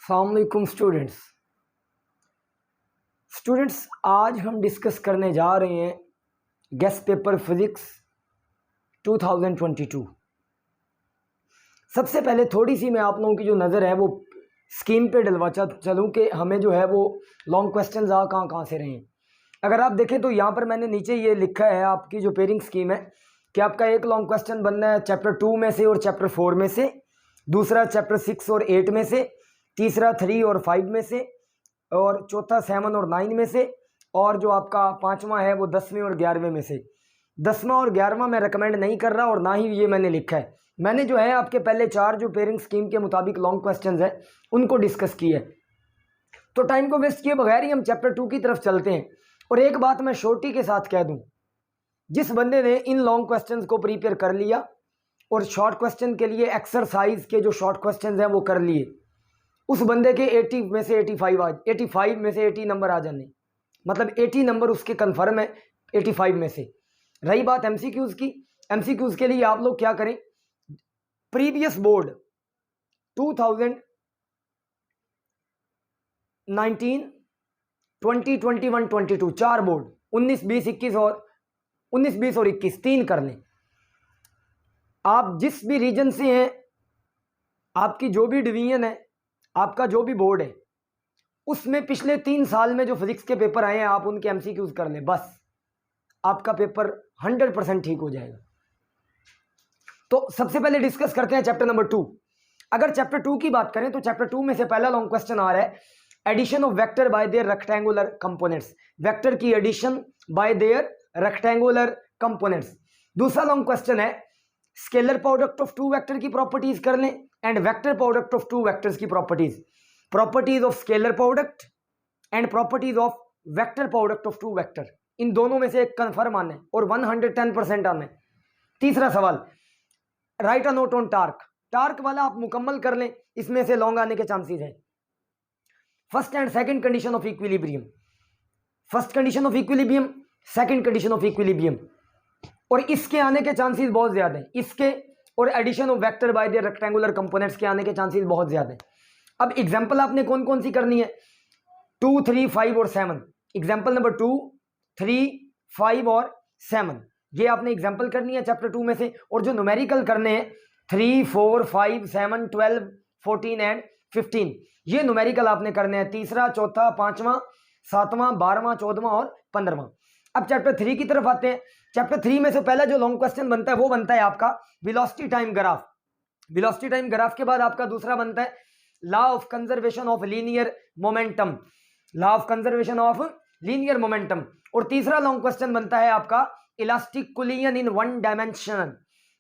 अस्सलामुअलैकुम स्टूडेंट्स, आज हम डिस्कस करने जा रहे हैं गेस्ट पेपर फिजिक्स 2022। सबसे पहले थोड़ी सी मैं आप लोगों की जो नज़र है वो स्कीम पे डलवा चलूँ कि हमें जो है वो लॉन्ग क्वेश्चन कहाँ से रहे हैं। अगर आप देखें तो यहाँ पर मैंने नीचे ये लिखा है आपकी जो पेयरिंग स्कीम है कि आपका एक लॉन्ग क्वेश्चन बनना है चैप्टर 2 में से और चैप्टर 4 में से, दूसरा चैप्टर 6 और 8 में से, तीसरा 3 और 5 में से, और चौथा 7 और 9 में से, और जो आपका पांचवा है वो 10वें और 11वें में से। 10वां और 11वां मैं रिकमेंड नहीं कर रहा और ना ही ये मैंने लिखा है। मैंने जो है आपके पहले 4 जो पेयरिंग स्कीम के मुताबिक लॉन्ग क्वेश्चंस है उनको डिस्कस किए। तो टाइम को वेस्ट किए बगैर ही हम चैप्टर 2 की तरफ चलते हैं। और एक बात मैं शॉर्टी के साथ कह दूं, जिस बंदे ने इन लॉन्ग क्वेश्चंस को प्रिपेयर कर लिया और शॉर्ट क्वेश्चन के लिए एक्सरसाइज के जो शॉर्ट क्वेश्चंस हैं वो कर लिए, उस बंदे के 80 में से 85 में से 80 नंबर आ जाने, मतलब 80 नंबर उसके कन्फर्म है 85 में से। रही बात एमसीक्यूज की, एमसीक्यूज के लिए आप लोग क्या करें, प्रीवियस बोर्ड 2019, 20, 21, 22 4 बोर्ड 19, 20, 21 और 19, 20 और 21 3 कर लें। आप जिस भी रीजन से हैं, आपकी जो भी डिवीजन है, आपका जो भी बोर्ड है, उसमें पिछले 3 साल में जो फिजिक्स के पेपर आए हैं आप उनके एमसीक्यूज कर लें, बस आपका पेपर 100% ठीक हो जाएगा। तो सबसे पहले डिस्कस करते हैं चैप्टर नंबर 2। अगर चैप्टर 2 की बात करें तो चैप्टर 2 में से पहला लॉन्ग क्वेश्चन आ रहा है addition of vector by their rectangular components, vector की addition by their rectangular components. दूसरा लॉन्ग क्वेश्चन है स्केलर प्रोडक्ट ऑफ 2 वेक्टर की प्रॉपर्टीज कर लें and vector product of 2 vectors की properties of scalar product and properties of vector product of 2 vector. इन दोनों में से एक कंफर्म आना है और 110% आना है। तीसरा सवाल right a note on torque, torque वाला आप मुकम्मल कर लें, इसमें से लॉन्ग आने के चांसेस हैं। First and second condition of equilibrium, first condition of equilibrium, second condition of equilibrium, और इसके आने के चांसेस बहुत ज्यादा हैं। इसके और addition of vector by their rectangular components के आने के चांसेस बहुत ज्यादा हैं। अब एग्जांपल आपने कौन कौन सी करनी है, 2, 3, 5 और 7। एग्जांपल नंबर 2, 3, 5 और 7 ये आपने एग्जांपल करनी है चैप्टर 2 में से। और जो न्यूमेरिकल करने हैं 3, 4, 5, 7, 12, 14 एंड 15 ये न्यूमेरिकल आपने करने हैं, तीसरा, चौथा, पांचवा, सातवां, 12वां, 14वां और 15वां। अब चैप्टर 3 की तरफ आते हैं। चैप्टर 3 में से पहला जो लॉन्ग क्वेश्चन बनता है वो बनता है आपका velocity time graph. Velocity time graph के बाद आपका दूसरा बनता है law of conservation of linear momentum, law of conservation of linear momentum. और तीसरा लॉन्ग क्वेश्चन बनता है आपका इलास्टिक कोलिजन इन 1 डायमेंशन,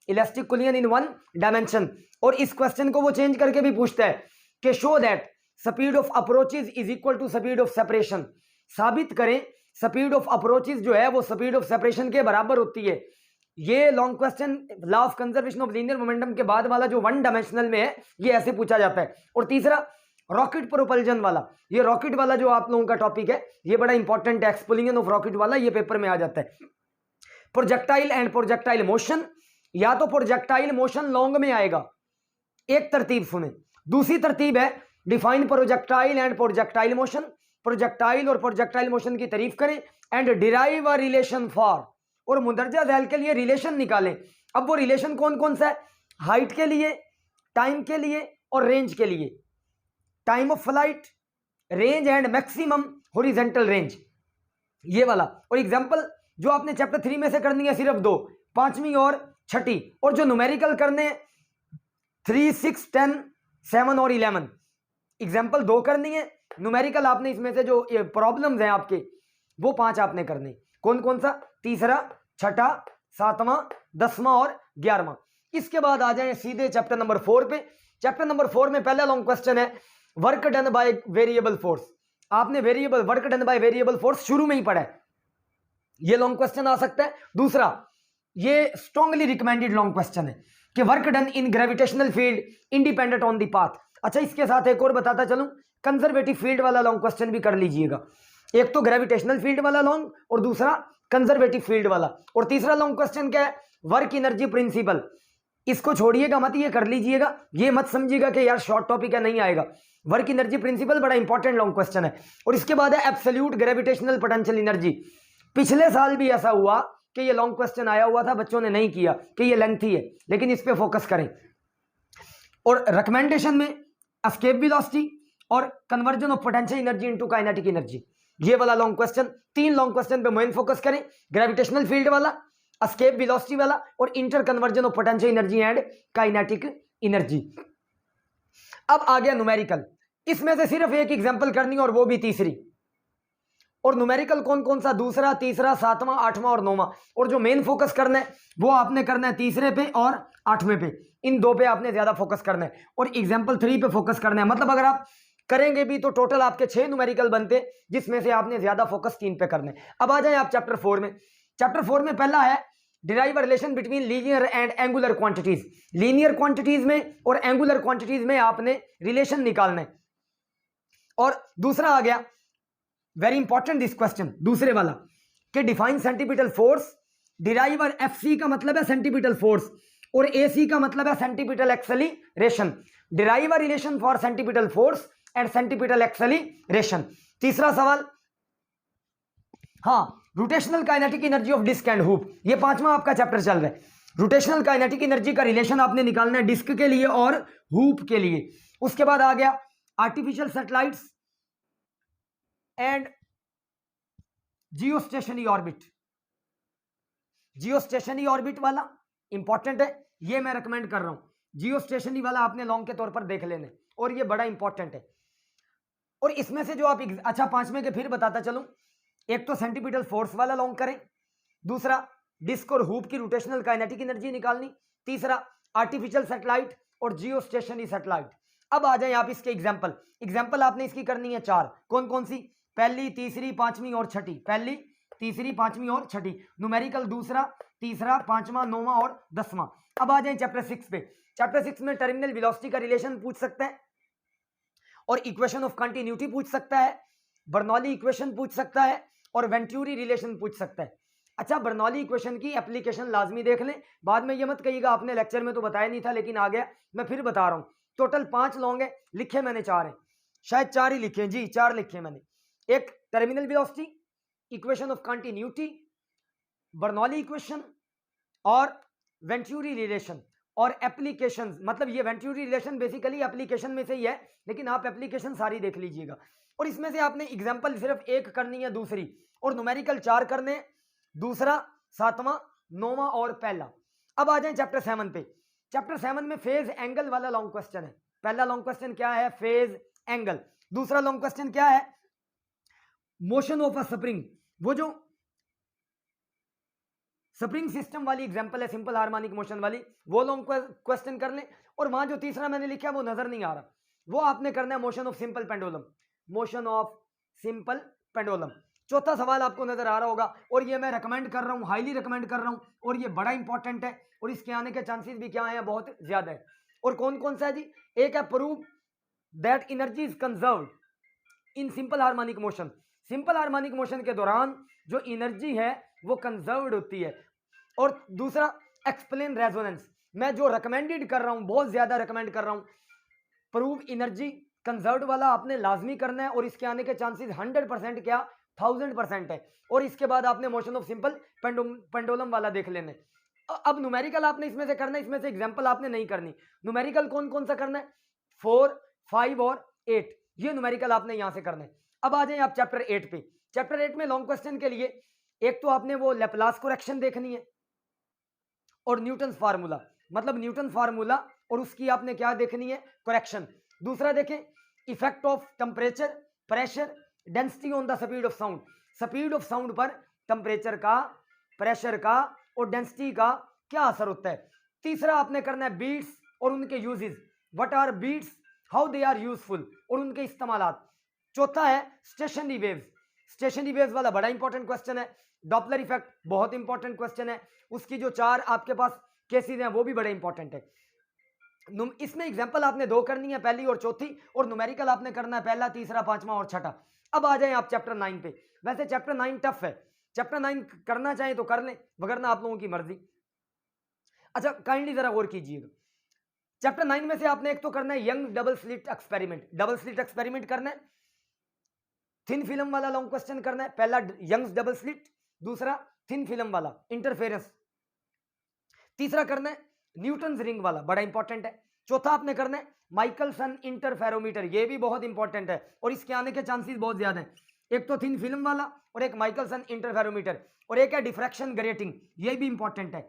इलास्टिक कोलिजन इन 1 डायमेंशन। और इस क्वेश्चन को वो चेंज करके भी पूछता है कि show that speed of approaches is equal to speed of separation, साबित करें स्पीड ऑफ अप्रोचेज जो है वो स्पीड ऑफ सेपरेशन के बराबर होती है। ये long question law of conservation of linear momentum के बाद वाला जो 1 डायमेंशनल में है ये ऐसे पूछा जाता है। और तीसरा रॉकेट प्रोपल्जन वाला, ये रॉकेट वाला जो आप लोगों का टॉपिक है ये बड़ा इंपॉर्टेंट है, एक्सप्लोजन ऑफ रॉकेट वाला ये पेपर में आ जाता है। प्रोजेक्टाइल एंड प्रोजेक्टाइल मोशन, या तो प्रोजेक्टाइल मोशन लॉन्ग में आएगा, एक तरतीब सुने। दूसरी तरतीब है define projectile and projectile motion, projectile और प्रोजेक्टाइल मोशन की तारीफ करें and derive a relation for, और मुंदरजा झैल के लिए रिलेशन निकालें। अब वो रिलेशन कौन कौन सा है, हाइट के लिए, टाइम के लिए और रेंज के लिए, time of flight, range and maximum horizontal range, ये वाला। और एग्जांपल जो आपने चैप्टर 3 में से करनी है सिर्फ 2, 5वीं और 6ठी। और जो न्यूमेरिकल करने 3, 6, 10, 7 और 11, एग्जांपल 2 करनी है। न्यूमेरिकल आपने इसमें से जो प्रॉब्लम्स हैं आपके वो 5 आपने करने, कौन कौन सा, तीसरा, छठा, 7वां, 10वां और 11वां। इसके बाद आ जाए सीधे चैप्टर नंबर 4 पे। चैप्टर नंबर 4 में पहला लॉन्ग क्वेश्चन है work done by variable force. आपने variable work done by variable force शुरू में ही पढ़ा है, ये लॉन्ग क्वेश्चन आ सकता है। दूसरा ये स्ट्रांगली रिकमेंडेड लॉन्ग क्वेश्चन है कि work done in gravitational field independent on the path. अच्छा, इसके साथ एक और बताता चलूं, कंजर्वेटिव फील्ड वाला लॉन्ग क्वेश्चन भी कर लीजिएगा। एक तो ग्रेविटेशनल फील्ड वाला लॉन्ग और दूसरा कंजर्वेटिव फील्ड वाला। और तीसरा लॉन्ग क्वेश्चन क्या है, वर्क एनर्जी प्रिंसिपल, इसको छोड़िएगा मत, ये कर लीजिएगा, ये मत समझिएगा कि यार शॉर्ट टॉपिक है नहीं आएगा। वर्क एनर्जी प्रिंसिपल बड़ा इंपॉर्टेंट लॉन्ग क्वेश्चन है। और इसके बाद है एब्सोल्यूट ग्रेविटेशनल पोटेंशियल एनर्जी। पिछले साल भी ऐसा हुआ कि ये लॉन्ग क्वेश्चन आया हुआ था, बच्चों ने नहीं किया कि ये लेंथी है, लेकिन इस पे फोकस करें। और रिकमेंडेशन में एस्केप वेलोसिटी और conversion of potential energy into kinetic energy, ये वाला लॉन्ग क्वेश्चन, 3 लॉन्ग क्वेश्चन पे मेन फोकस करें। ग्रेविटेशनल फील्ड वाला, एस्केप वेलोसिटी वाला और inter conversion of potential energy and kinetic energy. अब आ गया न्यूमेरिकल। इसमें से सिर्फ एक एग्जांपल करनी और वो भी तीसरी। और न्यूमेरिकल कौन कौन सा? दूसरा, तीसरा, 7वां, 8वां और 9वां। और जो मेन फोकस करना है वो आपने करना है तीसरे पे और 8वें पे, इन 2 पे आपने ज्यादा फोकस करना है और एग्जाम्पल 3 पे फोकस करना है। मतलब अगर आप करेंगे भी तो टोटल आपके 6 न्यूमेरिकल बनते, जिसमें से आपने ज्यादा फोकस 3 पे करना है। अब आ जाए आप चैप्टर 4 में। चैप्टर 4 में पहला है derive relation between linear and angular quantities. Linear quantities में और एंगुलर क्वांटिटीज में आपने रिलेशन निकालना है। और दूसरा आ गया वेरी इंपॉर्टेंट दिस क्वेश्चन, दूसरे वाला, कि डिफाइन सेंटीपिटल फोर्स। डिराइवर एफसी का मतलब है सेंटीपिटल फोर्स और एसी का मतलब है centripetal acceleration. Derive a relation for centripetal force and centripetal acceleration. तीसरा सवाल, हाँ, rotational kinetic energy of disc and hoop. ये 5वां आपका चैप्टर चल रहा है। रोटेशनल काइनेटिक एनर्जी का रिलेशन आपने निकालना है डिस्क के लिए और हुप के लिए। उसके बाद आ गया artificial satellites and geostationary orbit. Geostationary orbit वाला इंपॉर्टेंट है, ये मैं रिकमेंड कर रहा हूं। जियोस्टेशनरी वाला आपने लॉन्ग के तौर पर देख लेना और ये बड़ा इंपॉर्टेंट है। और इसमें से जो आप अच्छा 5वें के फिर बताता चलूं, एक तो सेंटीपिटल फोर्स वाला लॉन्ग करें, दूसरा डिस्क और हुप की रोटेशनल काइनेटिक एनर्जी निकालनी, तीसरा आर्टिफिशियल सैटेलाइट और जियोस्टेशनरी सैटेलाइट। अब आ जाए आप इसके एग्जाम्पल। एग्जाम्पल आपने इसकी करनी है 4। कौन कौन सी? पहली, तीसरी, 5वीं और 6ठी। पहली, तीसरी, 5वीं और 6ठी। न्यूमेरिकल दूसरा, तीसरा, 5वां, 9वां और 10वां। अब आ जाए चैप्टर 6 पे। चैप्टर 6 में टर्मिनल वेलोसिटी का रिलेशन पूछ सकते हैं और इक्वेशन ऑफ कंटिन्यूटी पूछ सकता है, बर्नौली इक्वेशन पूछ सकता है और वेंटूरी रिलेशन पूछ सकता है। अच्छा, बर्नौली इक्वेशन की एप्लीकेशन लाजमी देख लें, बाद में ये मत कहिएगा आपने लेक्चर में तो बताया नहीं था लेकिन आ गया, मैं फिर बता रहा हूं। टोटल 5 लॉन्ग है, लिखे मैंने 4 है, शायद 4 ही लिखे जी, 4 लिखे मैंने। एक terminal velocity, equation of continuity, Bernoulli equation और वेंटूरी रिलेशन और एप्लीकेशंस। मतलब ये वेंटूरी रिलेशन बेसिकली एप्लीकेशन में से ही है, लेकिन आप एप्लीकेशन सारी देख लीजिएगा। और इसमें से आपने एग्जांपल सिर्फ एक करनी है दूसरी, और न्यूमेरिकल 4 करने, दूसरा, 7वां, 9वां और पहला। अब आ जाए चैप्टर 7 पे। चैप्टर 7 में फेज एंगल वाला लॉन्ग क्वेश्चन है। पहला लॉन्ग क्वेश्चन क्या है? Phase angle. दूसरा लॉन्ग क्वेश्चन क्या है? Motion of a spring. वो जो स्प्रिंग सिस्टम वाली एग्जांपल है, सिंपल हार्मोनिक मोशन वाली, वो लॉन्ग क्वेश्चन कर लें। और वहां जो तीसरा मैंने लिखा है वो नजर नहीं आ रहा, वो आपने करना है motion of simple pendulum. Motion of simple pendulum. चौथा सवाल आपको नजर आ रहा होगा, और ये मैं रिकमेंड कर रहा हूं, हाईली रिकमेंड कर रहा हूं, और ये बड़ा इंपॉर्टेंट है और इसके आने के चांसेस भी क्या है? बहुत ज्यादा है। और कौन कौन सा है जी? एक है prove that energy is conserved in simple harmonic motion. Simple harmonic motion के दौरान जो एनर्जी है वो कंजर्व्ड होती है। और दूसरा एक्सप्लेन रेजोनेंस। मैं जो रिकमेंडेड कर रहा हूं, बहुत ज्यादा रिकमेंड कर रहा हूं, प्रूव एनर्जी कंजर्व्ड वाला आपने लाजमी करना है, और इसके आने के चांसेस 100% क्या 1000% है। और इसके बाद आपने मोशन ऑफ सिंपल पेंडुलम वाला देख लेना है। अब न्यूमेरिकल आपने इसमें से करना है, इसमें से एग्जांपल आपने नहीं करनी। न्यूमेरिकल कौन कौन सा करना है? 4, 5 और 8, ये न्यूमेरिकल आपने यहां से करना है। अब आ जाए आप चैप्टर 8 पे। चैप्टर 8 में लॉन्ग क्वेश्चन के लिए एक तो आपने वो लेप्लास करेक्शन देखनी है और न्यूटन फार्मूला, मतलब न्यूटन फार्मूला और उसकी आपने क्या देखनी है? करेक्शन। दूसरा देखें effect of temperature, pressure, density on the speed of sound. Speed of sound पर टेम्परेचर का, प्रेशर का और डेंसिटी का क्या असर होता है। तीसरा आपने करना है बीट्स और उनके uses, what are beats, how they are useful और उनके इस्तेमालात। चौथा है स्टेशनरी वेव्स। स्टेशनरी वेव्स वाला बड़ा इंपॉर्टेंट क्वेश्चन है। डॉपलर इफेक्ट बहुत इंपॉर्टेंट क्वेश्चन है, उसकी जो 4 आपके पास केसेस हैं वो भी बड़े इंपॉर्टेंट है। इसमें एग्जांपल आपने 2 करनी है, पहली और चौथी, और न्यूमेरिकल आपने करना है पहला, तीसरा, 5वां और 6ठा। अब आ जाएं आप चैप्टर 9 पे। वैसे चैप्टर 9 टफ है, चैप्टर 9 करना चाहें तो कर लें, वगरना आप लोगों की मर्जी। अच्छा काइंडली जरा गौर कीजिएगा, चैप्टर 9 में से आपने एक तो करना है young double slit experiment, double slit experiment करना है, थिन फिल्म वाला लॉन्ग क्वेश्चन करना है, पहला यंग्स डबल स्लिट, दूसरा थिन फिल्म वाला इंटरफेरेंस, तीसरा करना है न्यूटन्स रिंग वाला, बड़ा इंपॉर्टेंट है, चौथा आपने करना है माइकलसन इंटरफेरोमीटर, ये भी बहुत इंपॉर्टेंट है और इसके आने के चांसेस बहुत ज्यादा हैं, एक तो थिन फिल्म वाला और एक माइकलसन इंटरफेरोमीटर, और एक है डिफ्रैक्शन ग्रेटिंग, ये भी इंपॉर्टेंट है,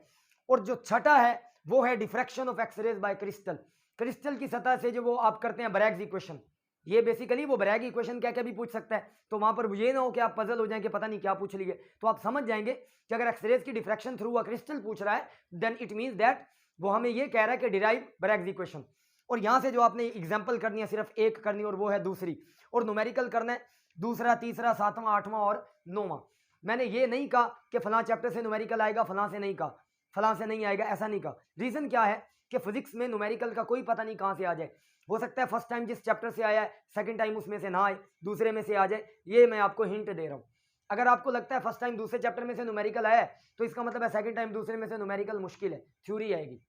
और जो छठा है वो है diffraction of X-rays by crystal, crystal की सतह से जो वो आप करते हैं ब्रैग्स इक्वेशन, ये बेसिकली वो ब्रैग इक्वेशन क्या क्या भी पूछ सकता है, तो वहां पर ये ना हो कि आप पजल हो जाएं कि पता नहीं क्या पूछ लिए, तो आप समझ जाएंगे कि अगर एक्सरेज की डिफ्रैक्शन थ्रू अ क्रिस्टल पूछ रहा है देन इट मींस दैट वो हमें ये कह रहा है कि डिराइव ब्रैग्स इक्वेशन, और यहां से जो आपने एग्जांपल करनी है सिर्फ एक करनी और वो है दूसरी, और न्यूमेरिकल करना है दूसरा, तीसरा, सातवां, आठवां और नौवां। मैंने ये नहीं कहा कि फलां चैप्टर से न्यूमेरिकल आएगा, फलां से नहीं कहा, फलां से नहीं आएगा, ऐसा नहीं कहा। रीजन क्या है कि फिजिक्स में न्यूमेरिकल का कोई पता नहीं कहां से आ जाए, हो सकता है फर्स्ट टाइम जिस चैप्टर से आया है सेकंड टाइम उसमें से ना आए, दूसरे में से आ जाए, ये मैं आपको हिंट दे रहा हूं। अगर आपको लगता है फर्स्ट टाइम दूसरे चैप्टर में से न्यूमेरिकल आया है तो इसका मतलब है सेकंड टाइम दूसरे में से न्यूमेरिकल मुश्किल है, थ्योरी आएगी,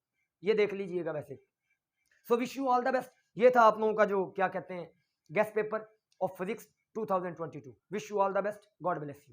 ये देख लीजिएगा। वैसे so wish you all the best. ये था आप लोगों का जो क्या कहते हैं guest paper of physics 2022। Wish you all the best, God bless you.